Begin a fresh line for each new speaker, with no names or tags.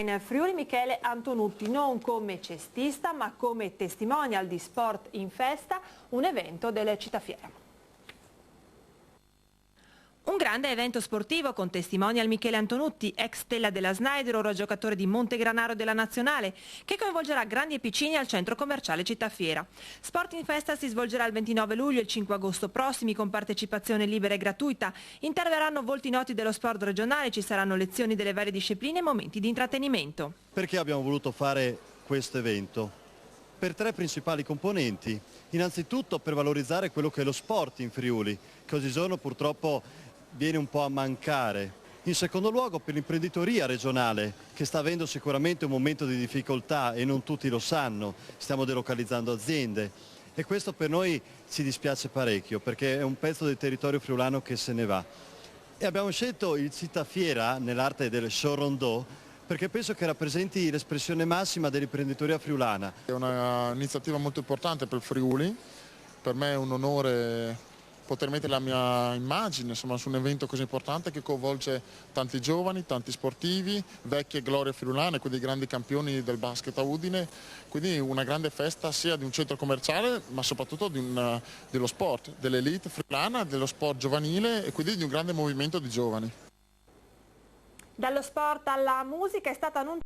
In Friuli Michele Antonutti, non come cestista ma come testimonial di Sport in Festa, un evento delle Città Fiera. Un grande evento sportivo con testimonial Michele Antonutti, ex stella della Snyder, ora giocatore di Montegranaro della Nazionale, che coinvolgerà grandi e piccini al centro commerciale Città Fiera. Sport in Festa si svolgerà il 29 luglio e il 5 agosto prossimi con partecipazione libera e gratuita. Interverranno volti noti dello sport regionale, ci saranno lezioni delle varie discipline e momenti di intrattenimento.
Perché abbiamo voluto fare questo evento? Per tre principali componenti. Innanzitutto per valorizzare quello che è lo sport in Friuli, che oggigiorno purtroppo viene un po' a mancare. In secondo luogo per l'imprenditoria regionale, che sta avendo sicuramente un momento di difficoltà e non tutti lo sanno, stiamo delocalizzando aziende e questo per noi ci dispiace parecchio perché è un pezzo del territorio friulano che se ne va. E abbiamo scelto il Città Fiera nell'arte del show rondeau perché penso che rappresenti l'espressione massima dell'imprenditoria friulana.
È un'iniziativa molto importante per il Friuli, per me è un onore poter mettere la mia immagine insomma, su un evento così importante che coinvolge tanti giovani, tanti sportivi, vecchie glorie friulane, quindi grandi campioni del basket a Udine, quindi una grande festa sia di un centro commerciale ma soprattutto dello sport, dell'elite friulana, dello sport giovanile e quindi di un grande movimento di giovani.
Dallo sport alla musica è stata annunciata